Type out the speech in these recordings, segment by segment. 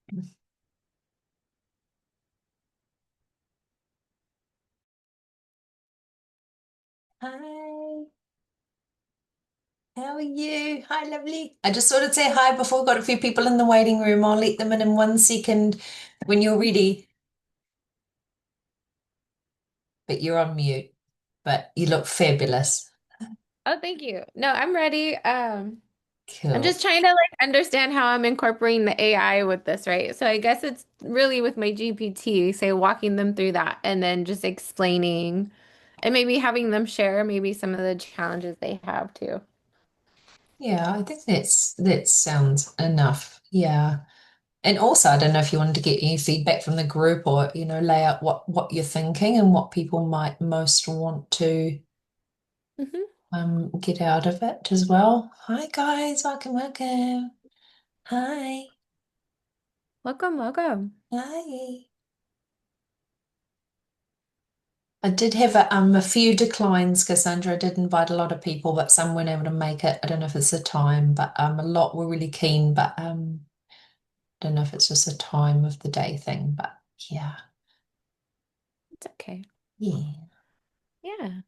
Hi, how are you? Hi, lovely. I just thought I'd say hi before I got a few people in the waiting room. I'll let them in 1 second when you're ready, but you're on mute. But you look fabulous. Oh, thank you. No, I'm ready. I'm Cool. just trying to like understand how I'm incorporating the AI with this, right? So I guess it's really with my GPT, say walking them through that and then just explaining and maybe having them share maybe some of the challenges they have too. Yeah, I think that sounds enough. Yeah. And also, I don't know if you wanted to get any feedback from the group or, lay out what you're thinking and what people might most want to Hmm. get out of it as well. Hi guys, welcome, welcome. Hi. Welcome, welcome. Hi. I did have a few declines, Cassandra. I did invite a lot of people, but some weren't able to make it. I don't know if it's the time, but a lot were really keen, but I don't know if it's just a time of the day thing, but yeah. It's okay. Yeah. Yeah,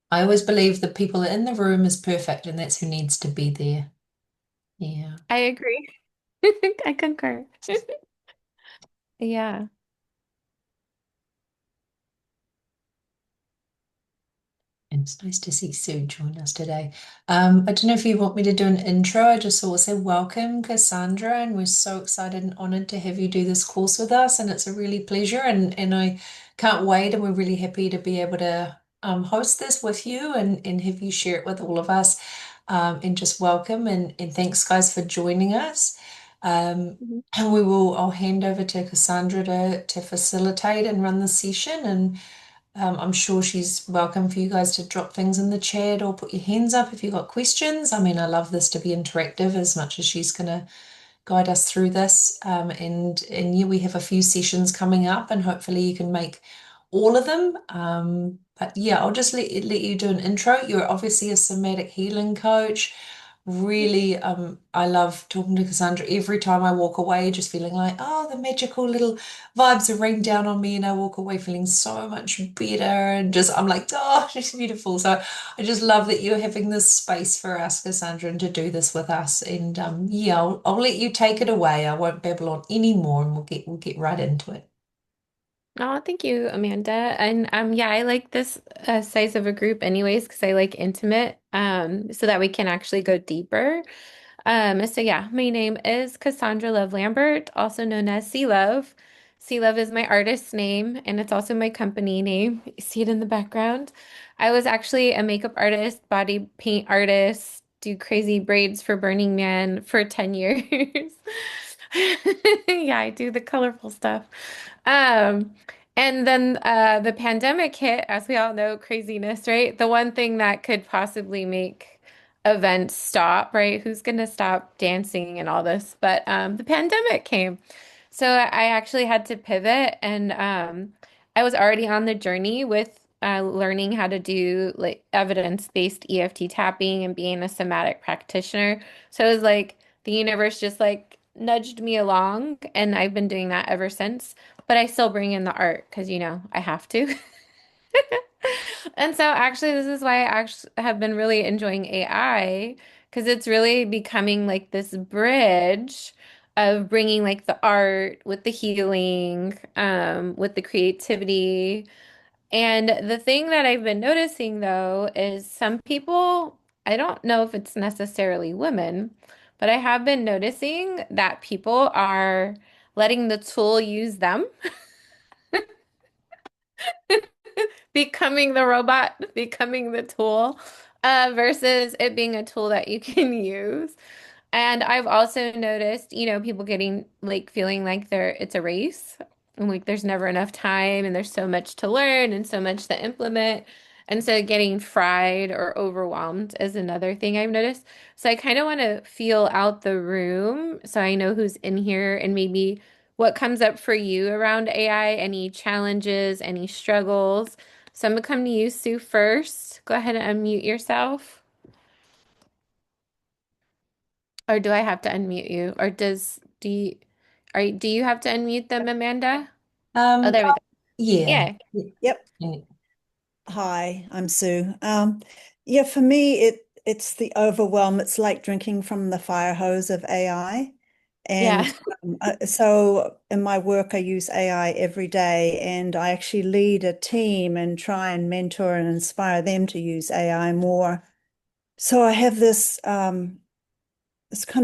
I always believe the people in the room is perfect and that's who needs to be there. Yeah. I agree. I concur. Yeah. And it's nice to see Sue join us today. I don't know if you want me to do an intro. I just want to say welcome, Cassandra, and we're so excited and honored to have you do this course with us. And it's a really pleasure, and I can't wait. And we're really happy to be able to host this with you and have you share it with all of us. And just welcome and thanks, guys, for joining us. Mhm. And I'll hand over to Cassandra to facilitate and run the session. And I'm sure she's welcome for you guys to drop things in the chat or put your hands up if you've got questions. I mean, I love this to be interactive as much as she's going to guide us through this. And yeah, we have a few sessions coming up, and hopefully you can make all of them. But yeah, I'll just let you do an intro. You're obviously a somatic healing coach. Really, I love talking to Cassandra every time I walk away, just feeling like, oh, the magical little vibes have rained down on me, and I walk away feeling so much better. And just, I'm like, oh, she's beautiful. So I just love that you're having this space for us, Cassandra, and to do this with us. And yeah, I'll let you take it away. I won't babble on anymore, and we'll get right into it. Oh, thank you, Amanda. And yeah, I like this size of a group anyways because I like intimate so that we can actually go deeper. So yeah, my name is Cassandra Love Lambert, also known as Sea Love. Sea Love is my artist's name and it's also my company name. You see it in the background. I was actually a makeup artist, body paint artist, do crazy braids for Burning Man for 10 years. Yeah, I do the colorful stuff. Um, and then the pandemic hit, as we all know, craziness, right? The one thing that could possibly make events stop, right? Who's going to stop dancing and all this? But the pandemic came. So I actually had to pivot and I was already on the journey with learning how to do like evidence-based EFT tapping and being a somatic practitioner. So it was like the universe just like nudged me along and I've been doing that ever since. But I still bring in the art because, I have to. And so actually this is why I actually have been really enjoying AI because it's really becoming like this bridge of bringing like the art with the healing, with the creativity. And the thing that I've been noticing though is some people, I don't know if it's necessarily women, but I have been noticing that people are letting the tool use them, becoming the robot, becoming the tool, versus it being a tool that you can use. And I've also noticed, people getting like feeling like it's a race and like there's never enough time and there's so much to learn and so much to implement. And so getting fried or overwhelmed is another thing I've noticed. So I kind of want to feel out the room so I know who's in here and maybe what comes up for you around AI, any challenges, any struggles. So I'm gonna come to you, Sue, first. Go ahead and unmute yourself. Or do I have to unmute you? Or does Do you have to unmute them, Amanda? Oh, Um, there we go. yeah. Yeah. Yep. Yeah. Hi, I'm Sue. Yeah, for me, it's the overwhelm. It's like drinking from the fire hose of AI. Yeah. And so in my work, I use AI every day, and I actually lead a team and try and mentor and inspire them to use AI more. So I have this kind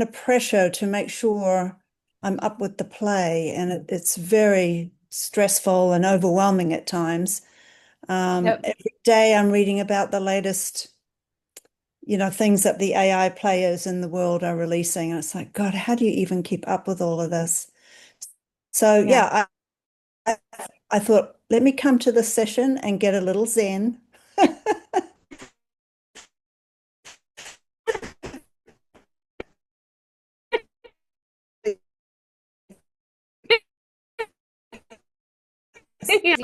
of pressure to make sure I'm up with the play, and it's very stressful and overwhelming at times. Yep. Every day I'm reading about the latest, things that the AI players in the world are releasing. And it's like, God, how do you even keep up with all of this? So Yeah. yeah, I thought, let me come to the session and get a little zen.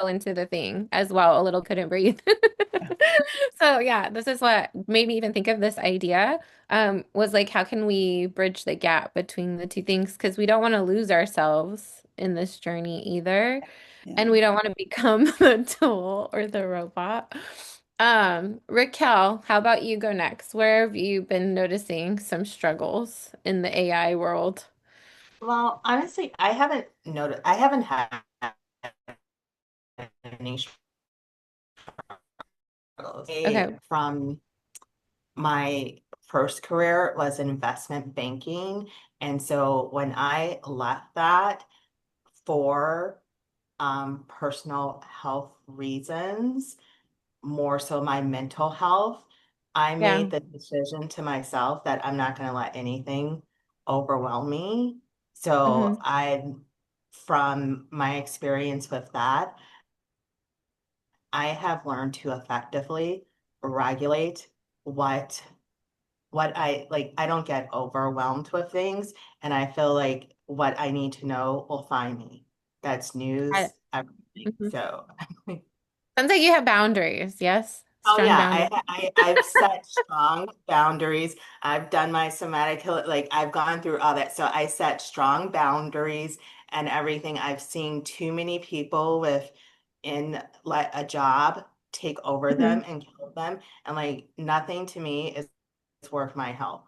Into the thing as well. A little couldn't breathe. So yeah, this is what made me even think of this idea. Was like, how can we bridge the gap between the two things? Because we don't want to lose ourselves in this journey either, and Yeah. we don't want to become the tool or the robot. Raquel, how about you go next? Where have you been noticing some struggles in the AI world? Well, honestly, I haven't had any struggles. Okay. From my first career was investment banking. And so when I left that for personal health reasons, more so my mental health, I Yeah. made the decision to myself that I'm not going to let anything overwhelm me. So Hmm. from my experience with that, I have learned to effectively regulate what I like. I don't get overwhelmed with things, and I feel like what I need to know will find me. That's I, news, everything. mhm. So Sounds like you have boundaries. Yes. oh Strong yeah, boundaries. I've set strong boundaries. I've done my somatic like I've gone through all that. So I set strong boundaries and everything. I've seen too many people with in like a job take over Mhm. them and kill them. And like nothing to me is worth my health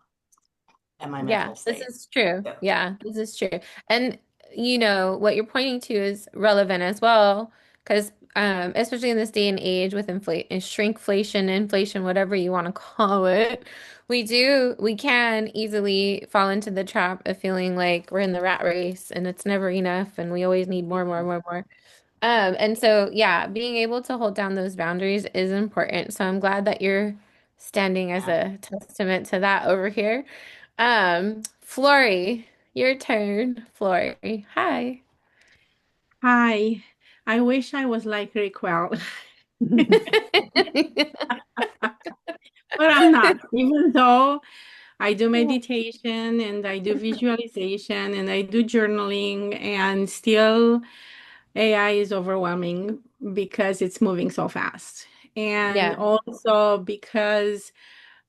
and my Yeah, mental this state. is true. So Yeah, this is true. And what you're pointing to is relevant as well, because especially in this day and age with shrinkflation, inflation, whatever you want to call it, we can easily fall into the trap of feeling like we're in the rat race and it's never enough and we always need more, more, mhm. more, more. And so yeah, being able to hold down those boundaries is important. So I'm glad that you're standing as Yeah. a testament to that over here. Flory, your turn. Flory. Hi. Hi. I wish I was like Raquel, but I'm not. Even though I do meditation and I do visualization and I do journaling, and still AI is overwhelming because it's moving so fast. And Yeah. also because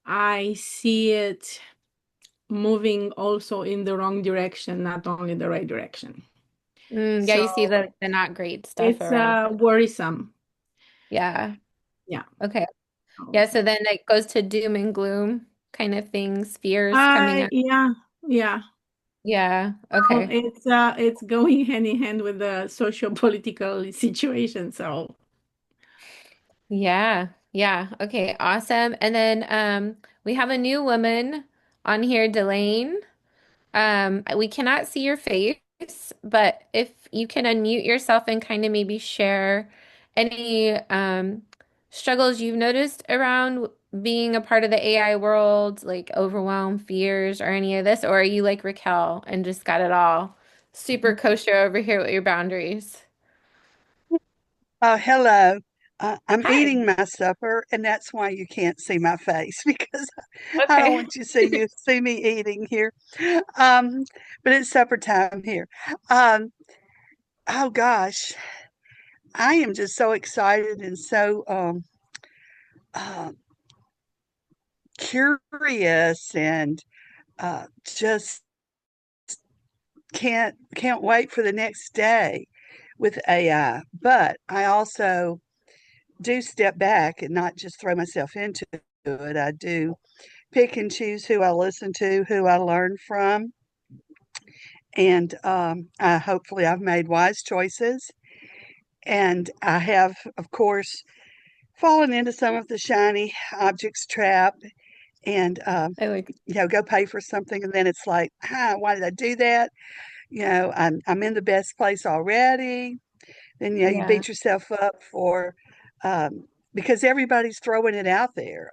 I see it moving also in the wrong direction, not only the right direction. Yeah, So you see the not great stuff it's around. worrisome. Yeah. Yeah. Okay. Yeah, so then it goes to doom and gloom kind of things, fears coming up. Yeah, yeah. Yeah. Well, Okay. it's going hand in hand with the socio-political situation. So Yeah. Yeah. Okay. Awesome. And then we have a new woman on here, Delane. We cannot see your face, but if you can unmute yourself and kind of maybe share any struggles you've noticed around being a part of the AI world, like overwhelm, fears, or any of this, or are you like Raquel and just got it all super kosher over here with your boundaries? Hello. I'm Hi. eating my supper, and that's why you can't see my face because I don't Okay. want you to see me eating here. Um, but it's supper time here. Um, oh gosh, I am just so excited and so uh, curious and just can't wait for the next day with AI. But I also do step back and not just throw myself into it. I do pick and choose who I listen to, who I learn from, and hopefully I've made wise choices. And I have, of course, fallen into some of the shiny objects trap and I like, go pay for something, and then it's like, why did I do that? I'm in the best place already. Then you yeah. beat yourself up for because everybody's throwing it out there.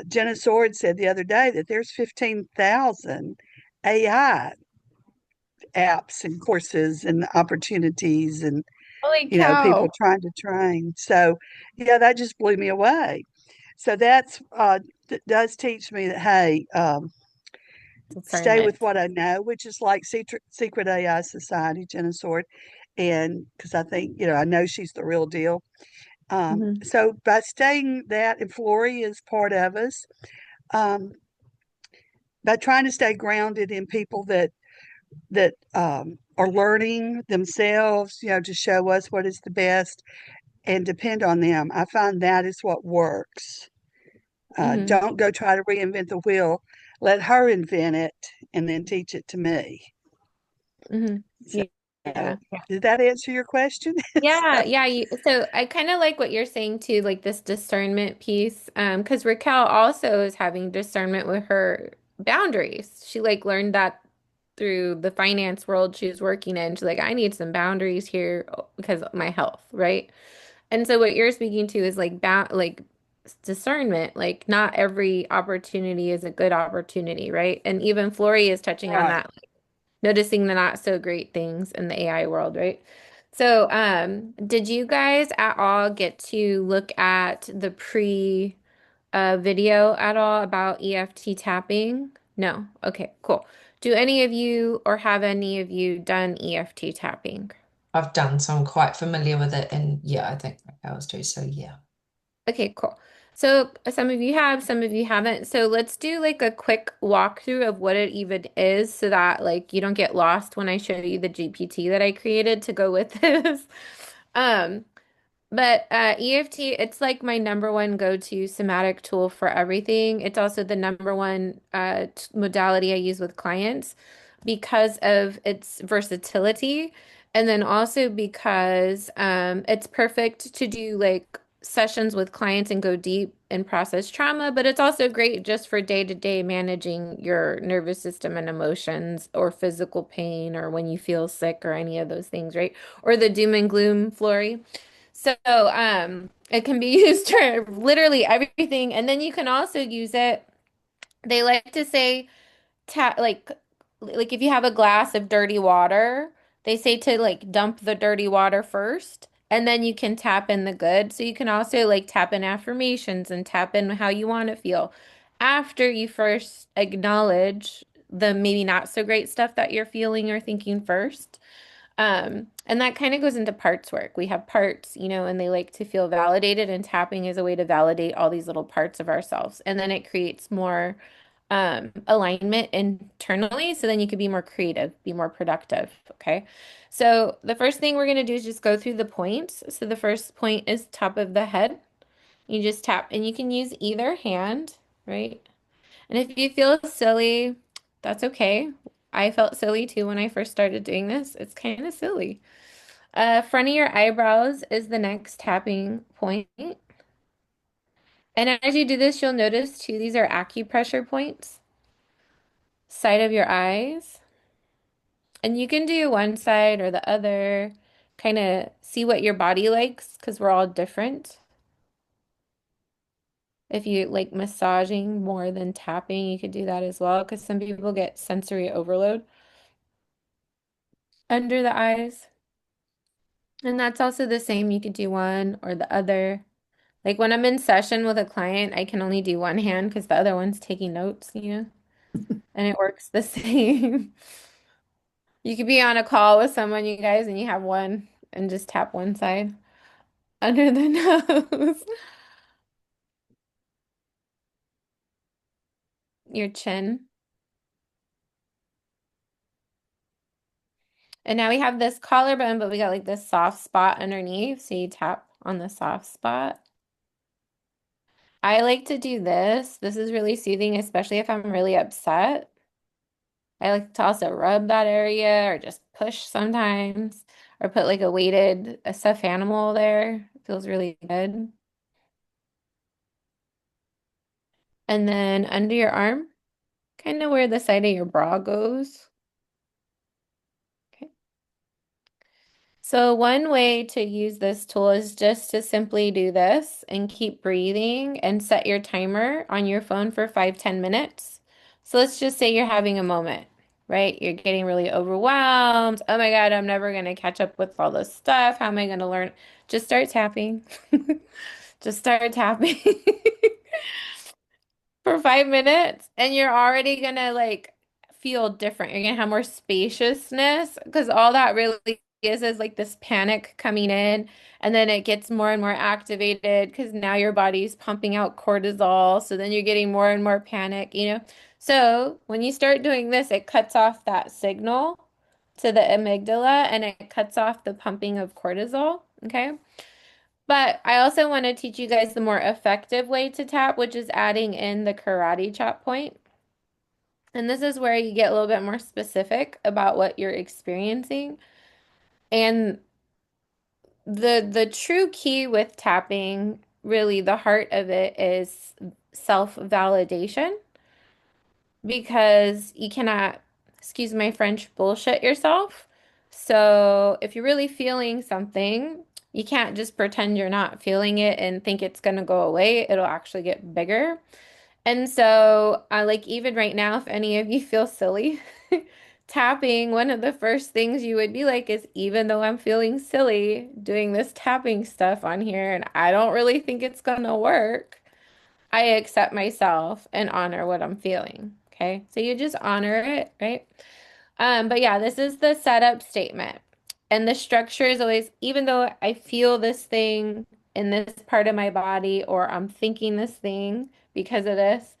Jenna Sword said the other day that there's 15,000 AI apps and courses and opportunities and Holy people cow. trying to train. So yeah, that just blew me away. So that's does teach me that, hey, stay with Discernment. what I know, which is like Secret AI Society, Jenna Sword, and because I think I know she's the real deal. Hmm. So by staying that, and Flory is part of us, um, by trying to stay grounded in people that are learning themselves, to show us what is the best and depend on them. I find that is what works. Hmm. Don't go try to reinvent the wheel. Let her invent it and then teach it to me. Hmm. So, Yeah. Yeah. did that answer your question? Yeah, yeah. So I kind of like what you're saying too, like this discernment piece. Because Raquel also is having discernment with her boundaries. She like learned that through the finance world she was working in. She's like, I need some boundaries here because of my health, right? And so what you're speaking to is like like discernment. Like not every opportunity is a good opportunity, right? And even Flory is touching on Right. that, noticing the not so great things in the AI world, right? So, did you guys at all get to look at the pre video at all about EFT tapping? No. Okay, cool. Do any of you or have any of you done EFT tapping? I've done, so I'm quite familiar with it. And yeah, I think I was too. So yeah. Okay, cool. So some of you have, some of you haven't. So let's do like a quick walkthrough of what it even is so that like you don't get lost when I show you the GPT that I created to go with this. Um, but EFT, it's like my number one go-to somatic tool for everything. It's also the number one modality I use with clients because of its versatility. And then also because it's perfect to do like sessions with clients and go deep and process trauma, but it's also great just for day-to-day managing your nervous system and emotions or physical pain or when you feel sick or any of those things, right? Or the doom and gloom, Flory. So, it can be used for literally everything. And then you can also use it. They like to say tap like if you have a glass of dirty water, they say to like dump the dirty water first, and then you can tap in the good. So you can also like tap in affirmations and tap in how you want to feel after you first acknowledge the maybe not so great stuff that you're feeling or thinking first. And that kind of goes into parts work. We have parts, and they like to feel validated, and tapping is a way to validate all these little parts of ourselves. And then it creates more alignment internally. So then you can be more creative, be more productive. Okay. So the first thing we're going to do is just go through the points. So the first point is top of the head. You just tap, and you can use either hand, right? And if you feel silly, that's okay. I felt silly too when I first started doing this. It's kind of silly. Front of your eyebrows is the next tapping point. And as you do this, you'll notice too, these are acupressure points. Side of your eyes. And you can do one side or the other, kind of see what your body likes because we're all different. If you like massaging more than tapping, you could do that as well because some people get sensory overload under the eyes. And that's also the same. You could do one or the other. Like when I'm in session with a client, I can only do one hand because the other one's taking notes, and it works the same. You could be on a call with someone, you guys, and you have one and just tap one side under the nose, your chin. And now we have this collarbone, but we got like this soft spot underneath. So you tap on the soft spot. I like to do this. This is really soothing, especially if I'm really upset. I like to also rub that area or just push sometimes or put like a stuffed animal there. It feels really good. And then under your arm, kind of where the side of your bra goes. Okay. So one way to use this tool is just to simply do this and keep breathing and set your timer on your phone for 5-10 minutes. So let's just say you're having a moment, right? You're getting really overwhelmed. Oh my God, I'm never going to catch up with all this stuff. How am I going to learn? Just start tapping. Just start tapping. For 5 minutes and you're already gonna like feel different. You're gonna have more spaciousness because all that really is like this panic coming in and then it gets more and more activated because now your body's pumping out cortisol. So then you're getting more and more panic, you know? So when you start doing this, it cuts off that signal to the amygdala and it cuts off the pumping of cortisol. Okay. But I also want to teach you guys the more effective way to tap, which is adding in the karate chop point. And this is where you get a little bit more specific about what you're experiencing. And the true key with tapping, really the heart of it is self-validation because you cannot, excuse my French, bullshit yourself. So if you're really feeling something, you can't just pretend you're not feeling it and think it's going to go away. It'll actually get bigger. And so, like even right now, if any of you feel silly, tapping, one of the first things you would be like is, even though I'm feeling silly doing this tapping stuff on here and I don't really think it's gonna work, I accept myself and honor what I'm feeling. Okay. So you just honor it, right? But yeah, this is the setup statement. And the structure is always, even though I feel this thing in this part of my body, or I'm thinking this thing because of this,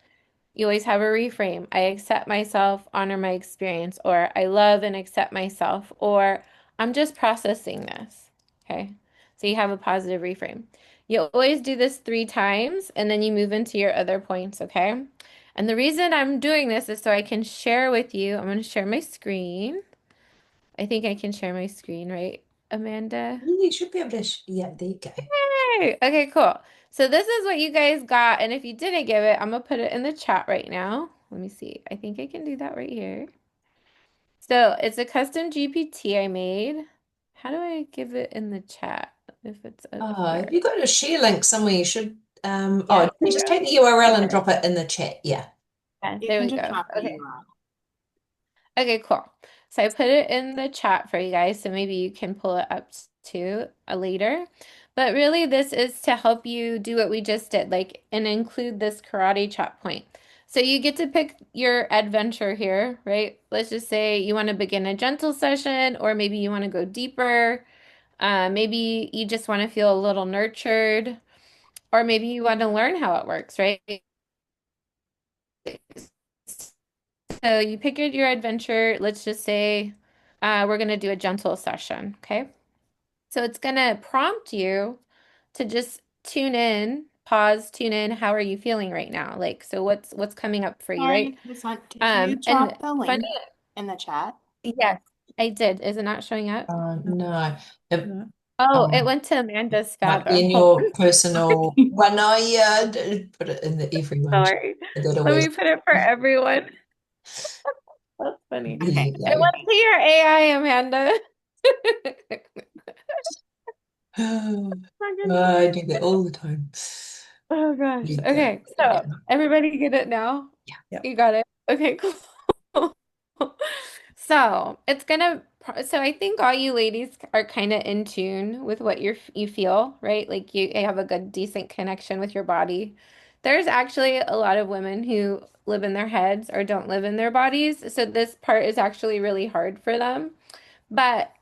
you always have a reframe. I accept myself, honor my experience, or I love and accept myself, or I'm just processing this. Okay. So you have a positive reframe. You always do this 3 times and then you move into your other points. Okay. And the reason I'm doing this is so I can share with you. I'm going to share my screen. I think I can share my screen, right, Amanda? You should be able to, yeah, there you go. Hey, okay, cool. So this is what you guys got, and if you didn't give it, I'm gonna put it in the chat right now. Let me see. I think I can do that right here. So it's a custom GPT I made. How do I give it in the chat if it's up Have here? you got a share link somewhere? You should, Yeah, you there just you take the URL and go. drop it in the chat. Yeah. Yeah, You there can we just go. drop the Okay. URL. Okay, cool. So I put it in the chat for you guys, so maybe you can pull it up too later. But really, this is to help you do what we just did, like, and include this karate chop point. So you get to pick your adventure here, right? Let's just say you want to begin a gentle session, or maybe you want to go deeper. Maybe you just want to feel a little nurtured, or maybe you want to learn how it works, right? So you pick your adventure. Let's just say we're going to do a gentle session. Okay. So it's going to prompt you to just tune in, pause, tune in. How are you feeling right now? Like, so what's coming up for you, right? Sorry, did you And drop the funny, link in the chat? yes, I did. Is it not showing up? No. It, No. Oh, it um, went to Amanda's might be Fathom. in Hold your on. personal. Well, no, yeah, put it in the everyone. Sorry. That Let always. me put it for everyone. That's funny. There Okay. you It go. went to your AI, Amanda. My goodness. I do that all the time. Oh gosh. Read the, Okay, yeah, so everybody get it now? yeah. Yep. You got it. Okay, cool. So it's gonna, so I think all you ladies are kind of in tune with what you feel, right? Like you have a good, decent connection with your body. There's actually a lot of women who live in their heads or don't live in their bodies. So this part is actually really hard for them. But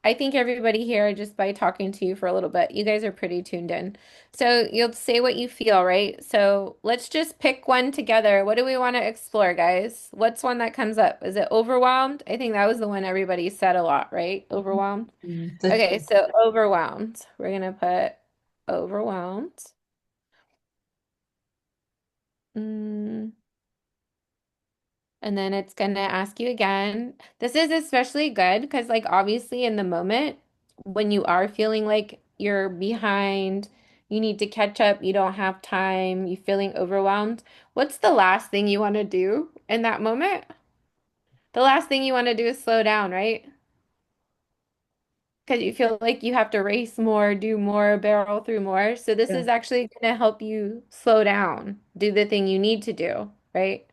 I think everybody here, just by talking to you for a little bit, you guys are pretty tuned in. So you'll say what you feel, right? So let's just pick one together. What do we want to explore, guys? What's one that comes up? Is it overwhelmed? I think that was the one everybody said a lot, right? Overwhelmed. Okay, so overwhelmed. We're gonna put overwhelmed. Mm. And then it's gonna ask you again. This is especially good because, like, obviously in the moment when you are feeling like you're behind, you need to catch up, you don't have time, you're feeling overwhelmed, what's the last thing you want to do in that moment? The last thing you want to do is slow down, right? Because you feel like you have to race more, do more, barrel through more. So this Yeah. is actually going to help you slow down, do the thing you need to do, right?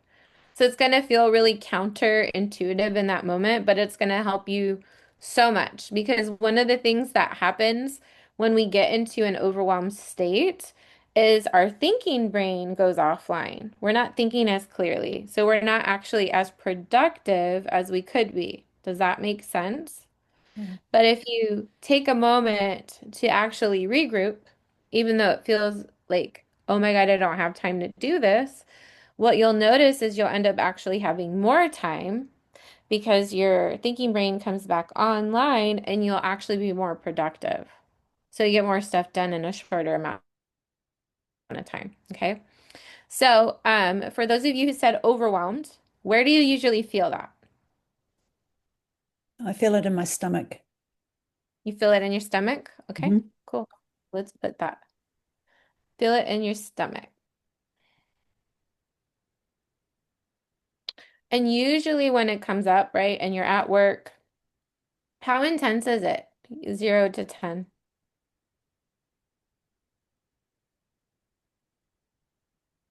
So it's going to feel really counterintuitive in that moment, but it's going to help you so much because one of the things that happens when we get into an overwhelmed state is our thinking brain goes offline. We're not thinking as clearly. So we're not actually as productive as we could be. Does that make sense? Yeah. But if you take a moment to actually regroup, even though it feels like, oh my God, I don't have time to do this, what you'll notice is you'll end up actually having more time because your thinking brain comes back online and you'll actually be more productive. So you get more stuff done in a shorter amount of time. Okay. So, for those of you who said overwhelmed, where do you usually feel that? I feel it in my stomach. You feel it in your stomach? Okay, Mhm. cool. Let's put that. Feel it in your stomach. And usually when it comes up, right, and you're at work, how intense is it? 0 to 10.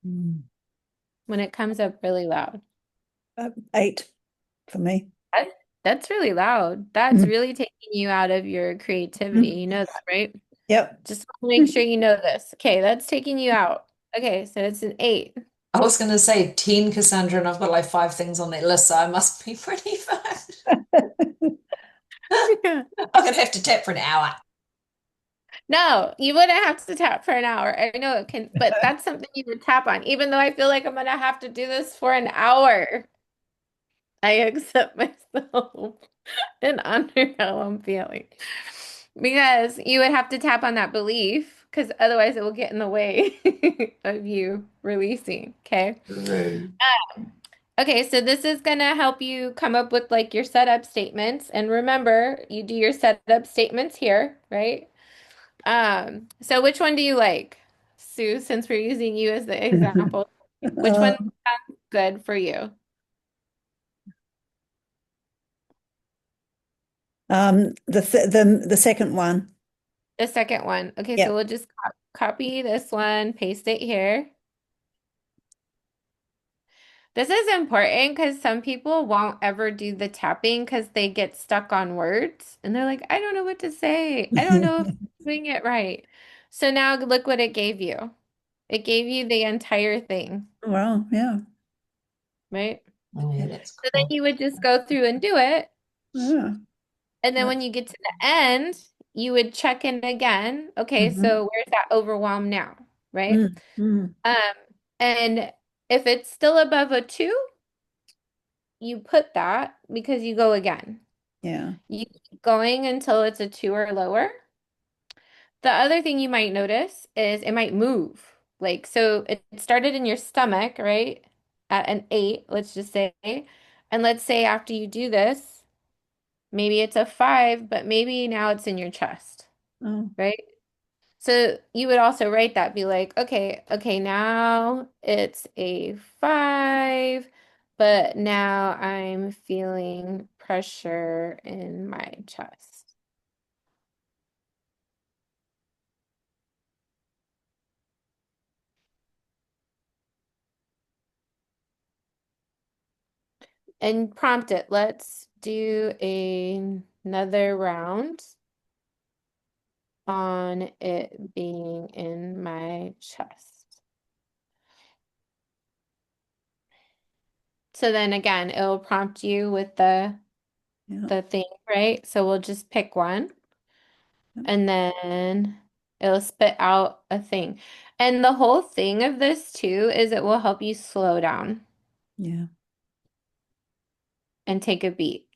Mm. When it comes up really loud. 8 for me. That, that's really loud. That's Mm. really taking you out of your creativity. Mm. You know that, right? Yep. Just want to make sure you know this. Okay, that's taking you out. Okay, so it's an 8. I was going to say 10, Cassandra, and I've got like 5 things on that list, so I must be pretty fast. Yeah. I'm going to have to tap for an hour. No, you wouldn't have to tap for an hour. I know it can, but that's something you would tap on, even though I feel like I'm gonna have to do this for an hour. I accept myself and honor how I'm feeling. Because you would have to tap on that belief, because otherwise it will get in the way of you releasing. Okay. True. Okay, so this is gonna help you come up with like your setup statements. And remember, you do your setup statements here, right? So which one do you like, Sue, since we're using you as the example? Which one Um, sounds good for you? the second one. The second one. Okay, so Yep. we'll just copy this one, paste it here. This is important because some people won't ever do the tapping because they get stuck on words and they're like, I don't know what to say. I don't know if I'm doing it right. So now look what it gave you. It gave you the entire thing, Well, yeah. right? Oh, yeah, that's So then cool. you would just go through and do it. Yeah. And then when you get to the end, you would check in again. Okay, Mhm. so where's that overwhelm now, right? Mm. Mm. Um, and if it's still above a 2, you put that because you go again. Yeah. You keep going until it's a 2 or lower. The other thing you might notice is it might move. Like, so it started in your stomach, right? At an 8, let's just say. And let's say after you do this, maybe it's a 5, but maybe now it's in your chest, Oh. right? So you would also write that, be like, okay, now it's a 5, but now I'm feeling pressure in my chest. And prompt it. Let's do another round on it being in my chest. So then again, it'll prompt you with the Yeah. the thing, right? So we'll just pick one and then it'll spit out a thing. And the whole thing of this too is it will help you slow down Yeah. and take a beat.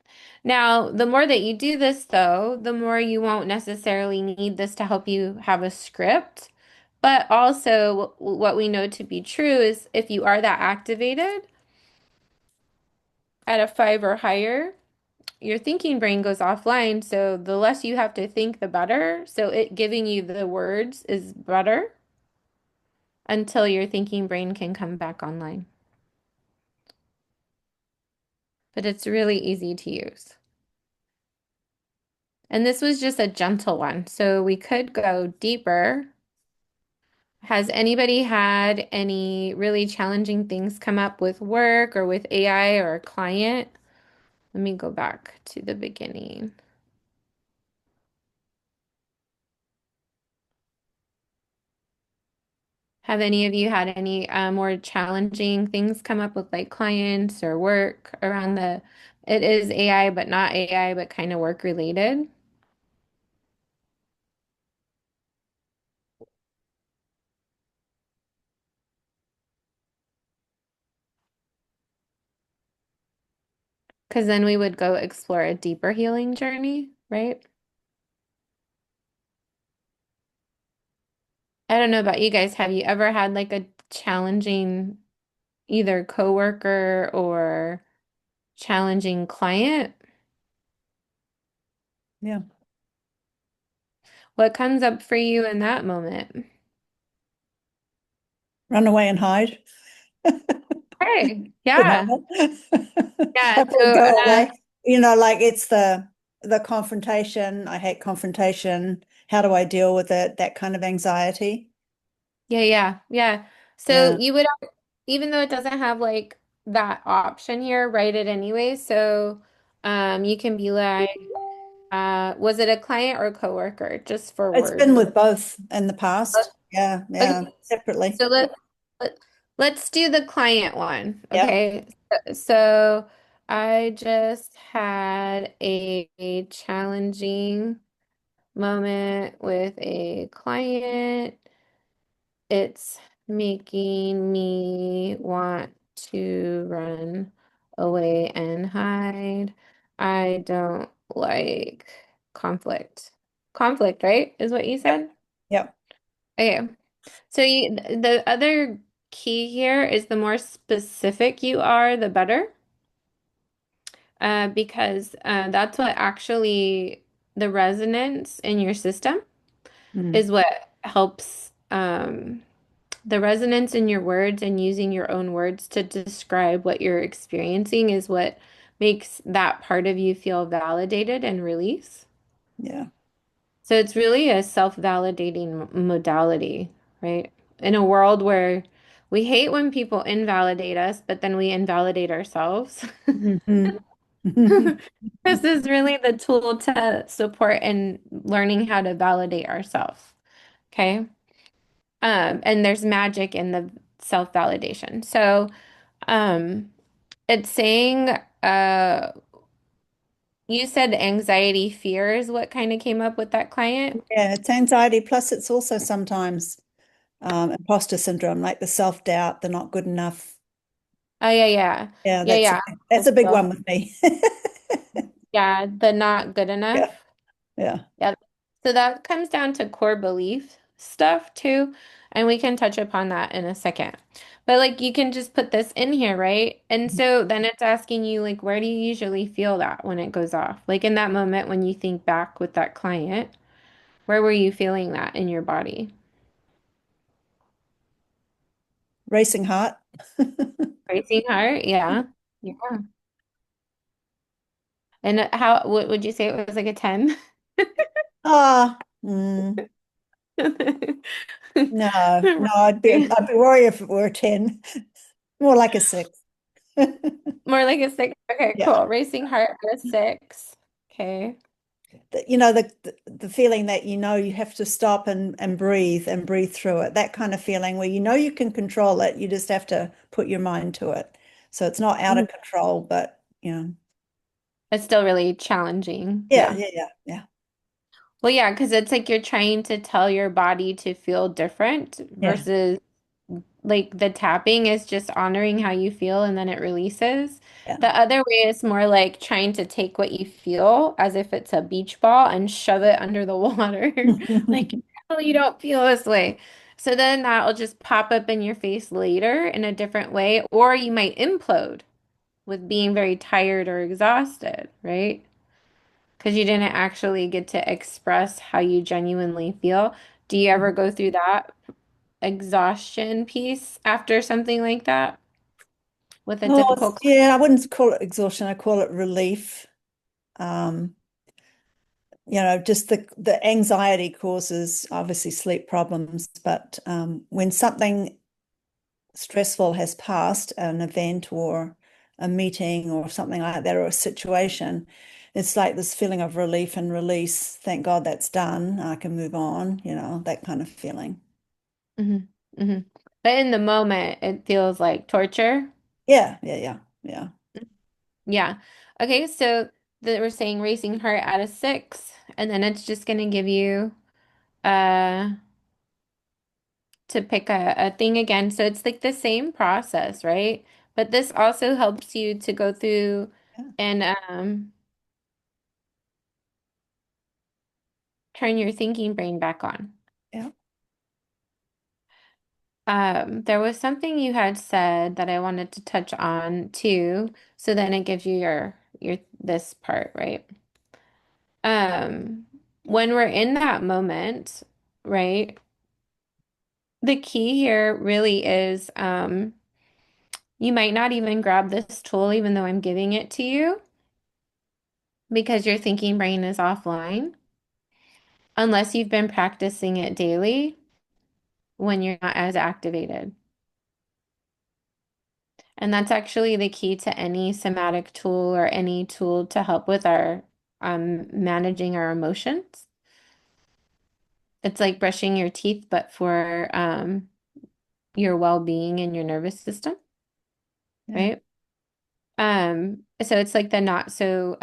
Now, the more that you do this, though, the more you won't necessarily need this to help you have a script. But also, what we know to be true is if you are that activated at a 5 or higher, your thinking brain goes offline. So the less you have to think, the better. So it giving you the words is better until your thinking brain can come back online. But it's really easy to use. And this was just a gentle one. So we could go deeper. Has anybody had any really challenging things come up with work or with AI or a client? Let me go back to the beginning. Have any of you had any more challenging things come up with like clients or work around it is AI, but not AI, but kind of work related? Because then we would go explore a deeper healing journey, right? I don't know about you guys. Have you ever had like a challenging either coworker or challenging client? Yeah. What comes up for you in that moment? Run away and hide. Hey, You yeah. know, Yeah, hopefully so go away. Like it's the confrontation. I hate confrontation. How do I deal with it? That kind of anxiety. yeah. So Yeah. you would, even though it doesn't have like that option here, write it anyway. So you can be like, was it a client or a coworker? Just for It's words. been with both in the past. Yeah, yeah, Okay, separately. so let, let's do the client one. Yeah. Okay. So I just had a challenging moment with a client. It's making me want to run away and hide. I don't like conflict. Conflict, right? Is what you Yep. said? Yep. Okay. So the other key here is the more specific you are, the better, because that's what actually the resonance in your system Mm. is what helps the resonance in your words and using your own words to describe what you're experiencing is what makes that part of you feel validated and release. Yeah. So it's really a self-validating modality, right? In a world where we hate when people invalidate us, but then we invalidate ourselves. Mhm. This is really the tool to support and learning how to validate ourselves. Okay. And there's magic in the self-validation. So, um, it's saying, you said anxiety, fear is what kind of came up with that client. Yeah, it's anxiety. Plus, it's also sometimes imposter syndrome, like the self-doubt, the not good enough. Oh yeah. Yeah, Yeah, that's yeah. a big Also, one with me. yeah, the not good Yeah, enough. yeah. Yeah. So that comes down to core belief stuff too. And we can touch upon that in a second. But like you can just put this in here, right? And so then it's asking you like where do you usually feel that when it goes off? Like in that moment when you think back with that client, where were you feeling that in your body? Racing heart. Racing heart? Yeah. Yeah. And how what would you say it was like a 10? Ah, no, I'd be worried if it were a 10. More like a 6. More like a 6. Okay, Yeah. cool. Racing heart at a 6. Okay. The feeling that you have to stop and breathe through it. That kind of feeling where you can control it. You just have to put your mind to it. So it's not out of control, but. It's still really challenging. Yeah, Yeah. yeah, yeah, yeah. Well, yeah, because it's like you're trying to tell your body to feel different Yeah, versus like the tapping is just honoring how you feel and then it releases. yeah. The other way is more like trying to take what you feel as if it's a beach ball and shove it under the water. Like, oh, you don't feel this way. So then that'll just pop up in your face later in a different way, or you might implode with being very tired or exhausted, right? Because you didn't actually get to express how you genuinely feel. Do you ever go through that exhaustion piece after something like that with a Oh, difficult client? yeah, I wouldn't call it exhaustion. I call it relief. Um, just the anxiety causes obviously sleep problems, but when something stressful has passed, an event or a meeting or something like that, or a situation, it's like this feeling of relief and release. Thank God that's done. I can move on, that kind of feeling. Hmm. Hmm. But in the moment, it feels like torture. Yeah, yeah, yeah, yeah, Yeah. Okay, so we're saying racing heart at a 6, and then it's just going to give you uh to pick a thing again. So it's like the same process, right? But this also helps you to go through yeah, and turn your thinking brain back on. yeah. There was something you had said that I wanted to touch on too, so then it gives you your this part, right? Um, when we're in that moment, right? The key here really is you might not even grab this tool even though I'm giving it to you because your thinking brain is offline unless you've been practicing it daily when you're not as activated. And that's actually the key to any somatic tool or any tool to help with our managing our emotions. It's like brushing your teeth, but for your well-being and your nervous system, Yeah. right? So it's like the not so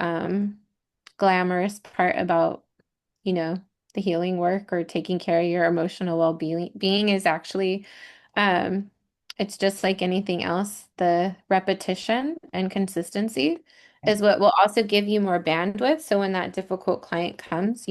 glamorous part about, you know, the healing work or taking care of your emotional well-being is actually um it's just like anything else. The repetition and consistency Yeah. is what will also give you more bandwidth. So when that difficult client comes,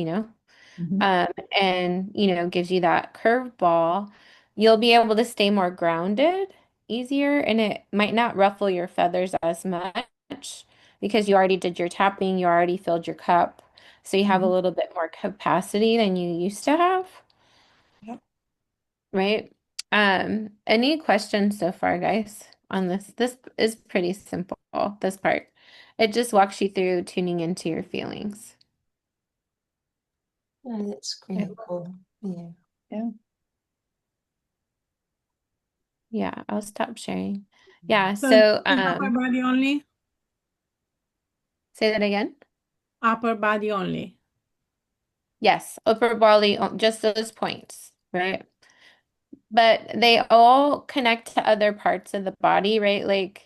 Mhm. um, and gives you that curveball, you'll be able to stay more grounded, easier, and it might not ruffle your feathers as much because you already did your tapping, you already filled your cup, so you have a Mhm. little bit more capacity than you used to have, Yep. right? Any questions so far, guys, on this? This is pretty simple, this part. It just walks you through tuning into your feelings. Oh, that's Yeah. pretty cool. Yeah. Yeah. Yeah, I'll stop sharing. Yeah, So this so is upper body only? say that again. Upper body only. Yes, upper body, just those points, right? But they all connect to other parts of the body, right? Like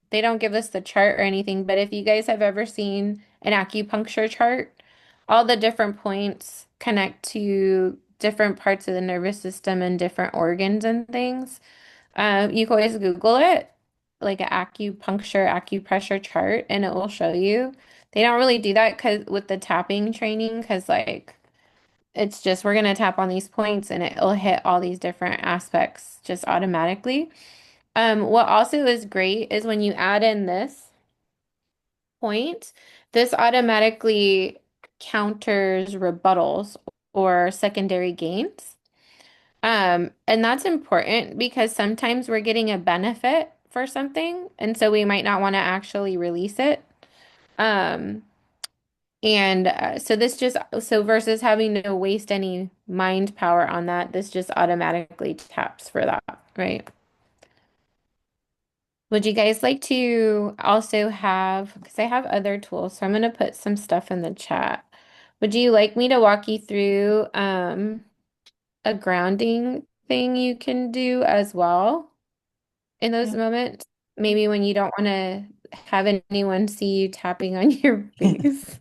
they don't give us the chart or anything, but if you guys have ever seen an acupuncture chart, all the different points connect to different parts of the nervous system and different organs and things. You can always Google it, like an acupressure chart, and it will show you. They don't really do that because with the tapping training, because like it's just we're gonna tap on these points and it'll hit all these different aspects just automatically. What also is great is when you add in this point, this automatically counters rebuttals or secondary gains. And that's important because sometimes we're getting a benefit for something, and so we might not want to actually release it. Um, and so this just so versus having to waste any mind power on that, this just automatically taps for that, right? Would you guys like to also have, because I have other tools, so I'm going to put some stuff in the chat. Would you like me to walk you through a grounding thing you can do as well? In those Yeah. moments, maybe when you don't want to have anyone see you tapping on your face.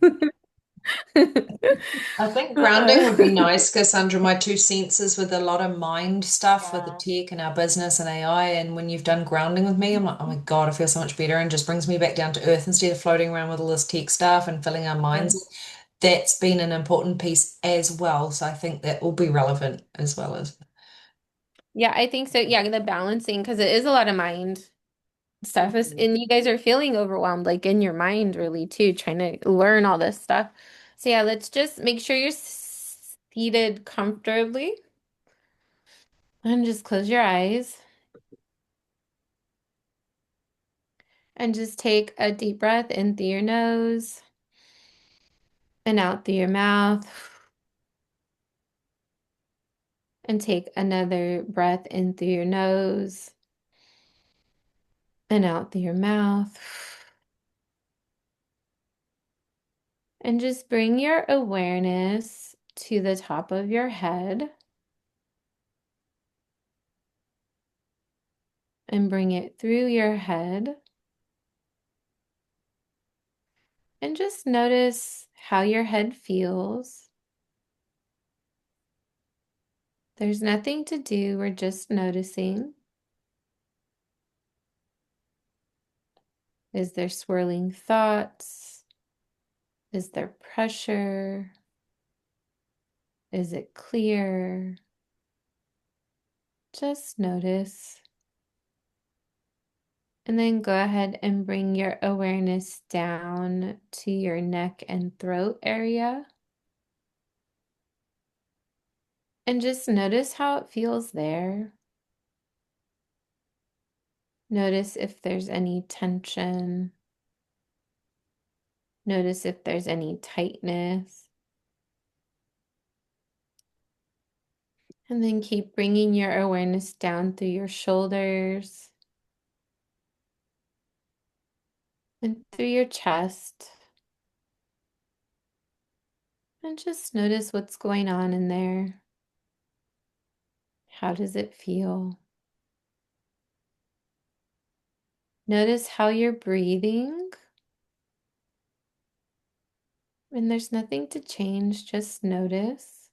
I think grounding would be Uh, nice, Cassandra. My two senses with a lot of mind stuff with the Yeah. tech and our business and AI. And when you've done grounding with me, I'm like, oh my God, I feel so much better and just brings me back down to earth instead of floating around with all this tech stuff and filling our minds. Mhm. That's been an important piece as well. So I think that will be relevant as well as. yeah, I think so. Yeah, the balancing, because it is a lot of mind stuff is, Mhm. and you guys are feeling overwhelmed, like in your mind, really, too, trying to learn all this stuff. So, yeah, let's just make sure you're seated comfortably and just close your eyes and just take a deep breath in through your nose and out through your mouth. And take another breath in through your nose and out through your mouth. And just bring your awareness to the top of your head and bring it through your head. And just notice how your head feels. There's nothing to do, we're just noticing. Is there swirling thoughts? Is there pressure? Is it clear? Just notice. And then go ahead and bring your awareness down to your neck and throat area. And just notice how it feels there. Notice if there's any tension. Notice if there's any tightness. And then keep bringing your awareness down through your shoulders and through your chest. And just notice what's going on in there. How does it feel? Notice how you're breathing. And there's nothing to change, just notice.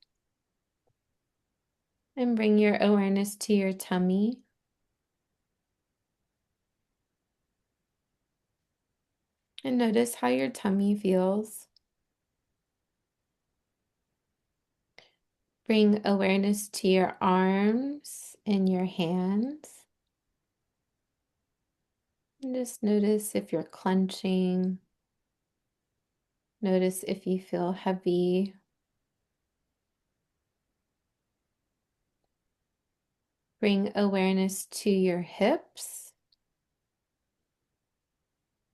And bring your awareness to your tummy. And notice how your tummy feels. Bring awareness to your arms and your hands. And just notice if you're clenching. Notice if you feel heavy. Bring awareness to your hips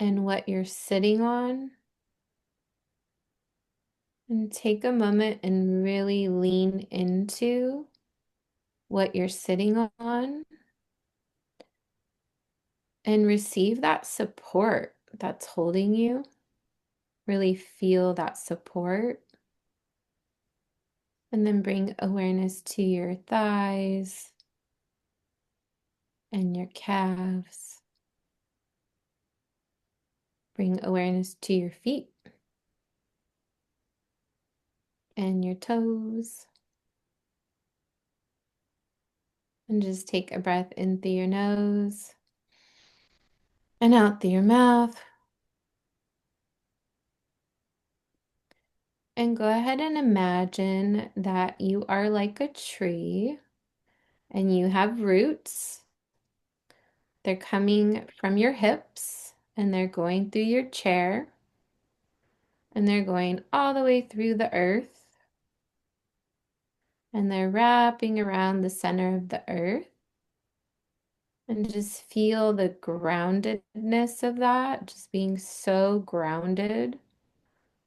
and what you're sitting on. And take a moment and really lean into what you're sitting on and receive that support that's holding you. Really feel that support. And then bring awareness to your thighs and your calves. Bring awareness to your feet and your toes. And just take a breath in through your nose and out through your mouth. And go ahead and imagine that you are like a tree and you have roots. They're coming from your hips and they're going through your chair and they're going all the way through the earth and they're wrapping around the center of the earth. And just feel the groundedness of that, just being so grounded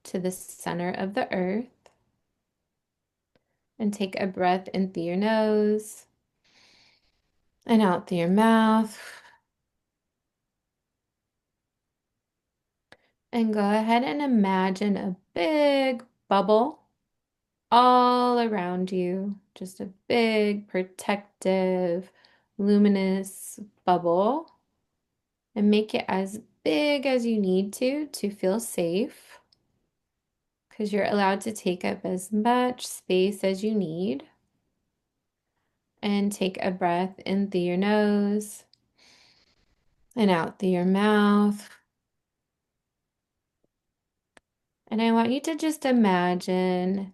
to the center of the earth. And take a breath in through your nose and out through your mouth. And go ahead and imagine a big bubble all around you. Just a big, protective, luminous bubble. And make it as big as you need to feel safe, because you're allowed to take up as much space as you need. And take a breath in through your nose and out through your mouth. And I want you to just imagine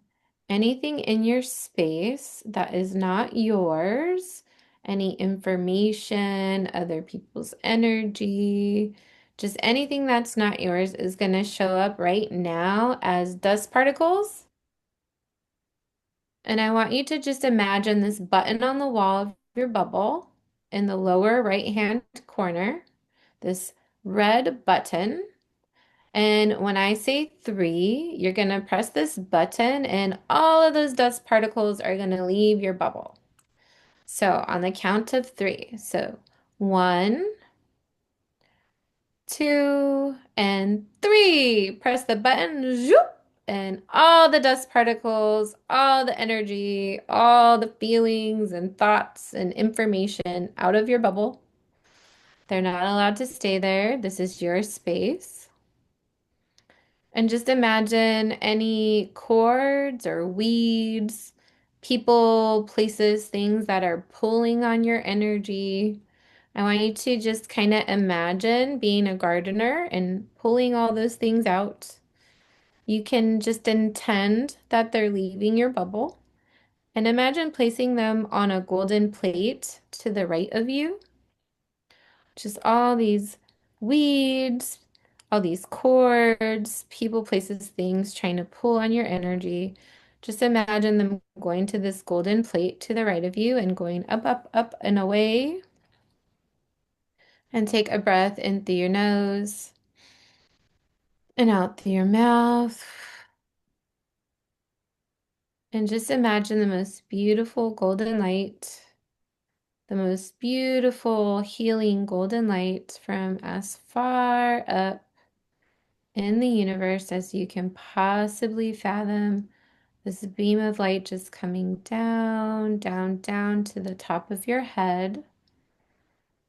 anything in your space that is not yours, any information, other people's energy, just anything that's not yours is going to show up right now as dust particles. And I want you to just imagine this button on the wall of your bubble in the lower right-hand corner, this red button. And when I say 3, you're going to press this button and all of those dust particles are going to leave your bubble. So on the count of 3. So 1, 2, and 3. Press the button, zoop, and all the dust particles, all the energy, all the feelings and thoughts and information out of your bubble. They're not allowed to stay there. This is your space. And just imagine any cords or weeds, people, places, things that are pulling on your energy. I want you to just kind of imagine being a gardener and pulling all those things out. You can just intend that they're leaving your bubble and imagine placing them on a golden plate to the right of you. Just all these weeds, all these cords, people, places, things trying to pull on your energy. Just imagine them going to this golden plate to the right of you and going up, up, up, and away. And take a breath in through your nose and out through your mouth. And just imagine the most beautiful golden light, the most beautiful healing golden light from as far up in the universe as you can possibly fathom. This beam of light just coming down, down, down to the top of your head,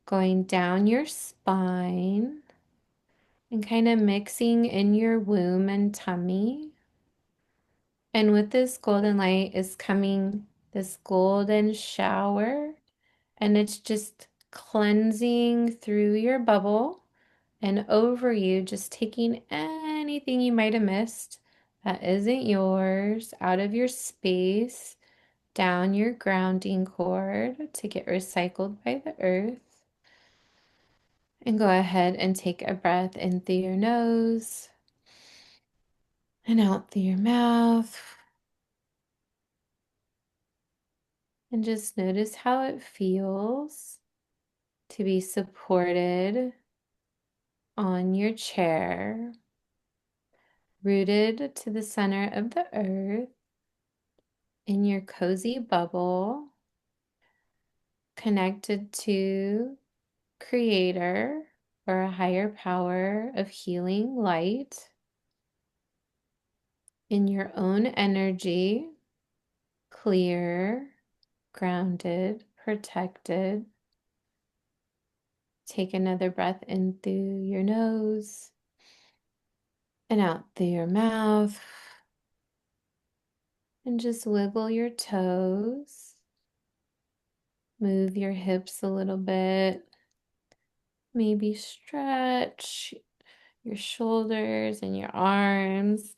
going down your spine, and kind of mixing in your womb and tummy. And with this golden light is coming this golden shower, and it's just cleansing through your bubble and over you, just taking anything you might have missed that isn't yours out of your space, down your grounding cord to get recycled by the earth. And go ahead and take a breath in through your nose and out through your mouth. And just notice how it feels to be supported on your chair, rooted to the center of the earth in your cozy bubble, connected to Creator or a higher power of healing light in your own energy, clear, grounded, protected. Take another breath in through your nose and out through your mouth. And just wiggle your toes. Move your hips a little bit. Maybe stretch your shoulders and your arms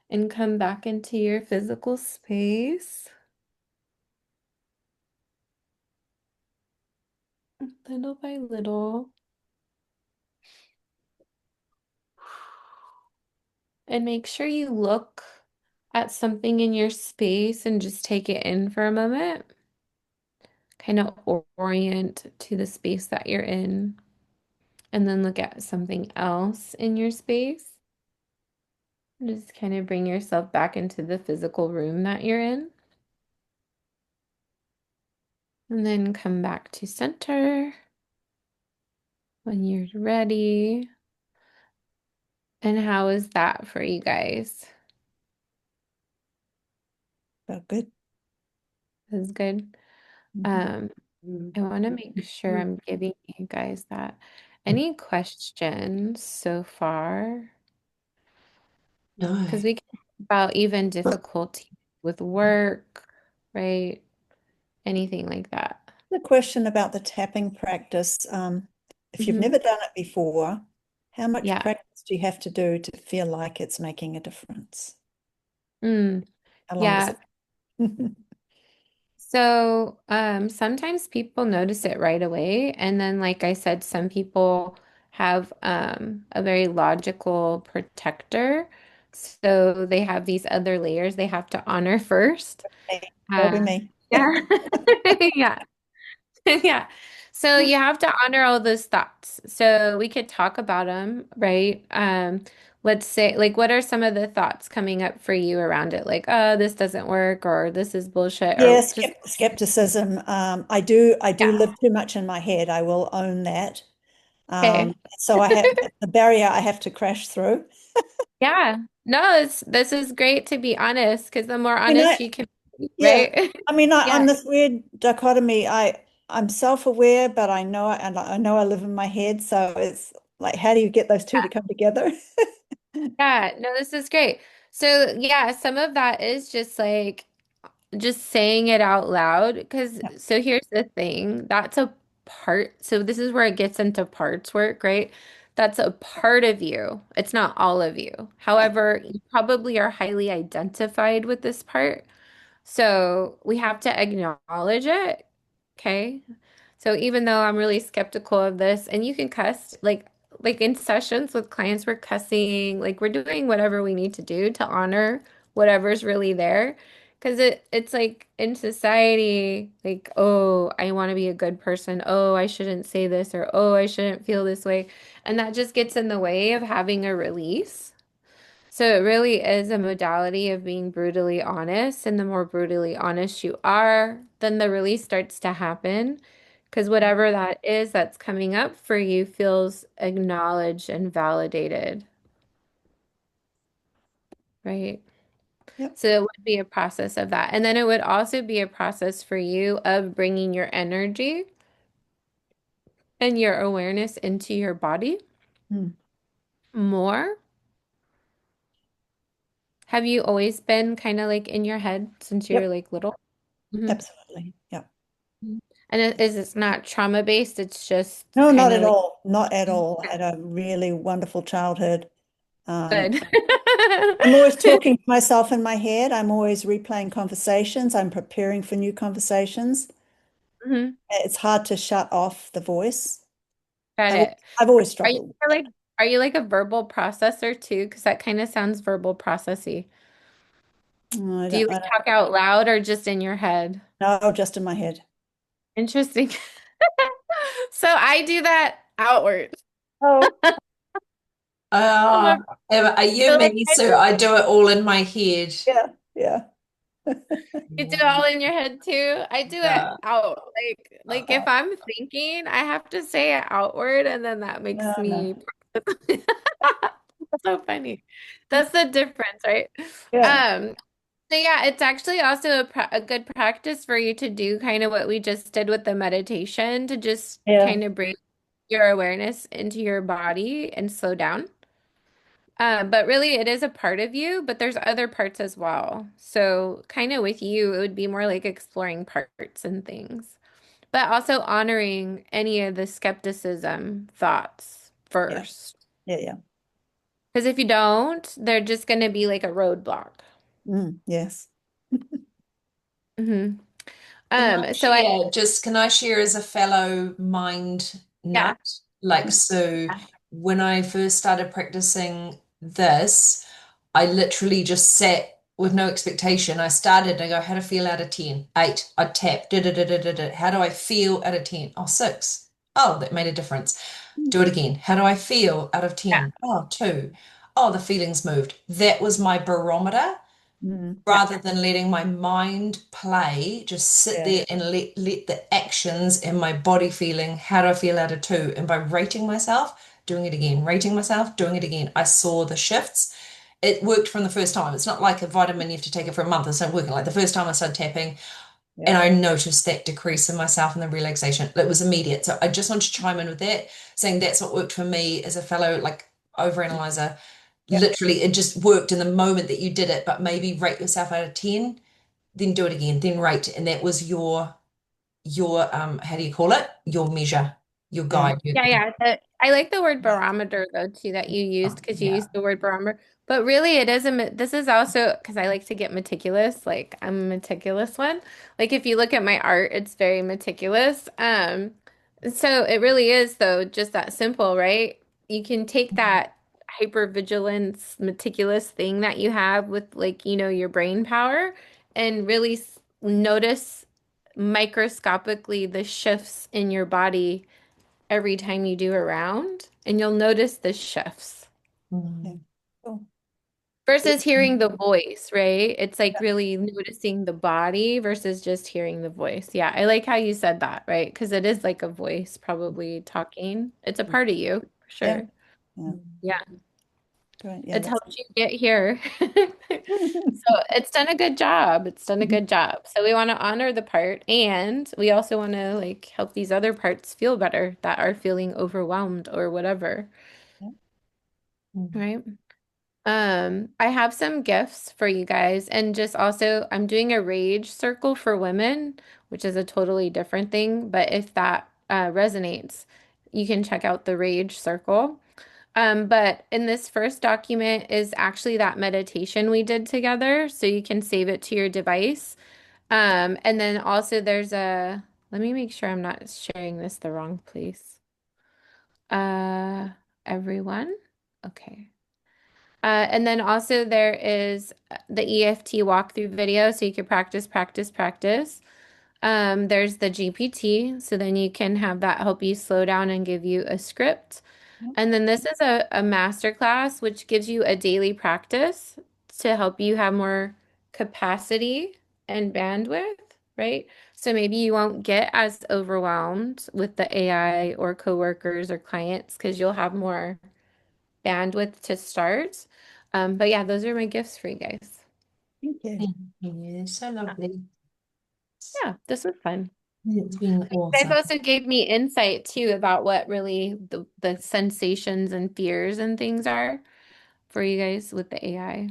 and come back into your physical space. Little by little. And make sure you look at something in your space and just take it in for a moment. Kind of orient to the space that you're in. And then look at something else in your space. Just kind of bring yourself back into the physical room that you're in. And then come back to center when you're ready. And how is that for you guys? Felt good. That's good. Mhm. I want to make sure I'm giving you guys that Any questions so far? No. Because we can talk about even difficulty with work, right? Anything like that. The question about the tapping practice, if you've Hmm. never done it before, how much Yeah. practice do you have to do to feel like it's making a difference? Mm, How long does yeah. it? So sometimes people notice it right away. And then, like I said, some people have a very logical protector. So they have these other layers they have to honor first. That'll be Uh, me. yeah. Yeah. Yeah. So you have to honor all those thoughts. So we could talk about them, right? Let's say, like, what are some of the thoughts coming up for you around it? Like, oh, this doesn't work, or this is bullshit, or Yes, just, skepticism. I do yeah. live too much in my head. I will own that. Okay. So I have the barrier I have to crash through. Yeah. No, this is great to be honest, because the more I mean, honest you can be, yeah. right? I mean, I'm Yeah. this weird dichotomy. I'm self-aware, but I know I live in my head. So it's like, how do you get those two to come together? Yeah. No, this is great. So yeah, some of that is just saying it out loud because Yeah. so here's the thing, that's a part, so this is where it gets into parts work, right? That's a part of you, it's not all of you. Yeah. However, you probably are highly identified with this part, so we have to acknowledge it. Okay. So even though I'm really skeptical of this, and you can cuss, like in sessions with clients, we're cussing, like we're doing whatever we need to do to honor whatever's really there. Because it's like in society, like, oh, I want to be a good person. Oh, I shouldn't say this, or oh, I shouldn't feel this way. And that just gets in the way of having a release. So it really is a modality of being brutally honest. And the more brutally honest you are, then the release starts to happen. Because whatever that is that's coming up for you feels acknowledged and validated, right? Yep. So it would be a process of that. And then it would also be a process for you of bringing your energy and your awareness into your body Mm. more. Have you always been kind of like in your head since you were Yep. like little? Mhm. Absolutely. Yep. And it's not trauma based, it's just No, not kind of at like all. Not at all. I had a really wonderful childhood. Um, good. I'm always talking to myself in my head. I'm always replaying conversations. I'm preparing for new conversations. Mhm. It's hard to shut off the voice. Got I've, it. I've always Are you struggled with that. like are you like a verbal processor too? Because that kind of sounds verbal processy. Do you I like don't talk out loud or just in your head? know, just in my head. Interesting. So I do that outward. Oh, I'm Uh, a, are you so like me, Sue? I do it all in my head. yeah, yeah. you do it all in your head too. I do it Yeah. out. Like if I'm thinking, I have to say it outward, and then that makes No, no. me so funny. That's the difference, right? Yeah, Um, so yeah, it's actually also a good practice for you to do kind of what we just did with the meditation to just yeah, kind of bring your awareness into your body and slow down. But really, it is a part of you, but there's other parts as well. So, kind of with you, it would be more like exploring parts and things, but also honoring any of the skepticism thoughts yeah, first. yeah, yeah. Because if you don't, they're just going to be like a roadblock. Yes. Hmm. Can I So I, share, just can I share as a fellow mind yeah. nut? Like, so when I first started practicing this, I literally just sat with no expectation. I started and I go, how do I feel out of 10? 8. I tap, da, da, da, da, da, da. How do I feel out of 10? Oh, 6. Oh, that made a difference. Do it again. How do I feel out of Yeah. 10? Oh, 2. Oh, the feelings moved. That was my barometer Yeah. rather than letting my mind play, just sit Yeah, there and let the actions and my body feeling, how do I feel out of 2? And by rating myself, doing it again, rating myself, doing it again, I saw the shifts. It worked from the first time. It's not like a vitamin you have to take it for a month. It's not working. Like the first time I started tapping, And Yeah. I noticed that decrease in myself and the relaxation. It was immediate. So I just want to chime in with that, saying that's what worked for me as a fellow like overanalyzer. Yeah. Literally, it just worked in the moment that you did it, but maybe rate yourself out of 10, then do it again, then rate. And that was your how do you call it? Your measure, your Yeah. guide. Yeah, yeah. I like the word barometer though too that you used because you Yeah. used the word barometer. But really, it is this is also because I like to get meticulous. Like I'm a meticulous one. Like if you look at my art, it's very meticulous. So it really is though just that simple, right? You can take that hypervigilance, meticulous thing that you have with like, your brain power and really notice microscopically the shifts in your body every time you do a round, and you'll notice the shifts Yeah. Mm. Cool. versus hearing the voice, right? It's like Yeah. really noticing the body versus just hearing the voice. Yeah, I like how you said that, right? Because it is like a voice probably talking. It's a part of you, for Yeah. sure. Yeah. Yeah, Great. Yeah. it's That's helped you get here. So it's done a good job. It's done a good job. So we want to honor the part, and we also want to like help these other parts feel better that are feeling overwhelmed or whatever, yeah. Mm. right? I have some gifts for you guys, and just also I'm doing a rage circle for women, which is a totally different thing, but if that resonates, you can check out the rage circle. But in this first document is actually that meditation we did together, so you can save it to your device. And then also let me make sure I'm not sharing this the wrong place. Uh, everyone. Okay. And then also there is the EFT walkthrough video, so you can practice, practice, practice. There's the GPT, so then you can have that help you slow down and give you a script. Yeah. And then this is a master class, which gives you a daily practice to help you have more capacity and bandwidth, right? So maybe you won't get as overwhelmed with the AI or coworkers or clients because you'll have more bandwidth to start. But yeah, those are my gifts for you guys. Thank you. Thank you. So lovely. Yeah, this was fun. It's been You guys awesome. also gave me insight too about what really the sensations and fears and things are for you guys with the AI.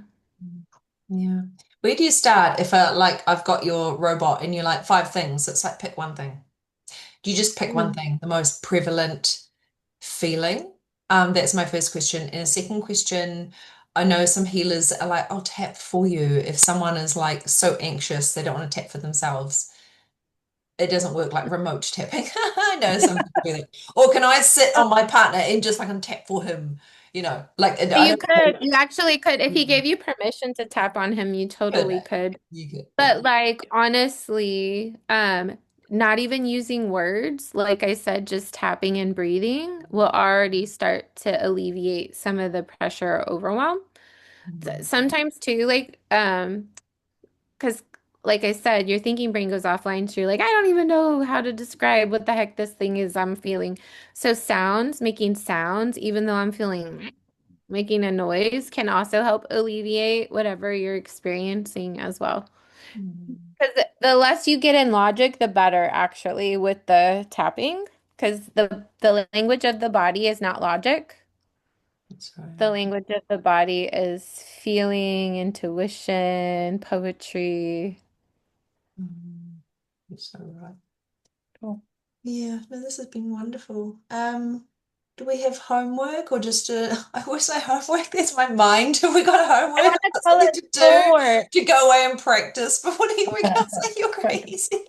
Yeah. Where do you start if like I've got your robot and you're like five things? It's like pick one thing. Do you just pick one Mm. thing, the most prevalent feeling? That's my first question. And a second question, I know some healers are like, I'll tap for you if someone is like so anxious they don't want to tap for themselves. It doesn't work like remote tapping. I know some people do that. Or can I sit on my partner and just like tap for him? Like I You don't could, you actually could, if he know. gave you permission to tap on him, you Could totally I? could. You could. But like honestly, not even using words, like I said, just tapping and breathing will already start to alleviate some of the pressure or overwhelm. Mm, Sometimes too, like because like I said, your thinking brain goes offline, so you're like, I don't even know how to describe what the heck this thing is I'm feeling. So sounds, making sounds, even though I'm feeling making a noise can also help alleviate whatever you're experiencing as well. mm. Because the less you get in logic, the better actually with the tapping. Because the language of the body is not logic. That's right. The language of the body is feeling, intuition, poetry. Mm, you're so right. Cool. Yeah, no, this has been wonderful. Do we have homework or just I always say homework, that's my mind. Have we got I homework? want to Got call something it to do soul. to go away and practice before we can't say you're crazy.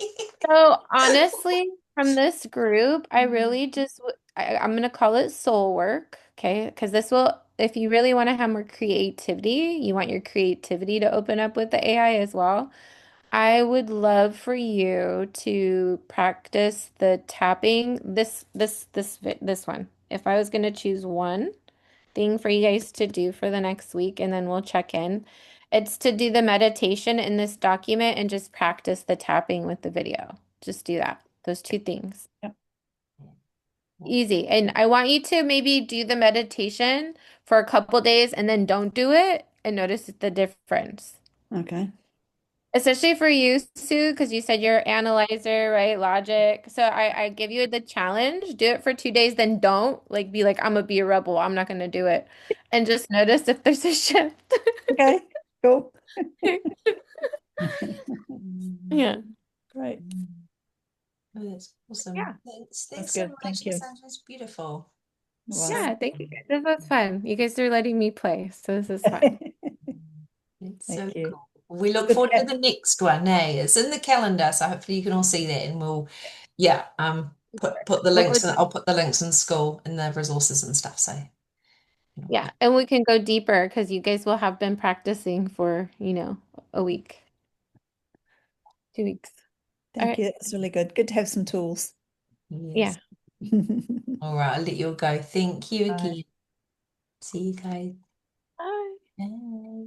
So honestly, from this group, I really just I'm gonna call it soul work, okay? Because this will, if you really want to have more creativity, you want your creativity to open up with the AI as well. I would love for you to practice the tapping. This one. If I was gonna choose one thing for you guys to do for the next week, and then we'll check in. It's to do the meditation in this document and just practice the tapping with the video. Just do that. Those two things. Yeah. Easy. And I want you to maybe do the meditation for a couple days and then don't do it and notice the difference. Okay. Especially for you, Sue, because you said you're analyzer, right? Logic. So I give you the challenge, do it for 2 days, then don't like be like, I'm gonna be a rebel. I'm not gonna do it. And just notice if there's a shift. Okay, cool. Yeah. Great. Oh, that's awesome. Yeah. Thanks That's so good. much, Thank you. Cassandra. It's beautiful. It So was. Yeah, thank you guys. This was fun. You guys are letting me play, so this is fun. it's so Thank you. cool. We look Good forward to chat. the next one. Hey, it's in the calendar, so hopefully you can all see that, and we'll, yeah, put the What links. would I'll put the links in school and the resources and stuff. So, Yeah, and we can go deeper because you guys will have been practicing for, a week, 2 weeks. All Thank right. you. That's really good. Good to have some tools. Yeah. yes. All right, I'll let you all go. Thank you Bye. again. See you guys. Bye. Bye.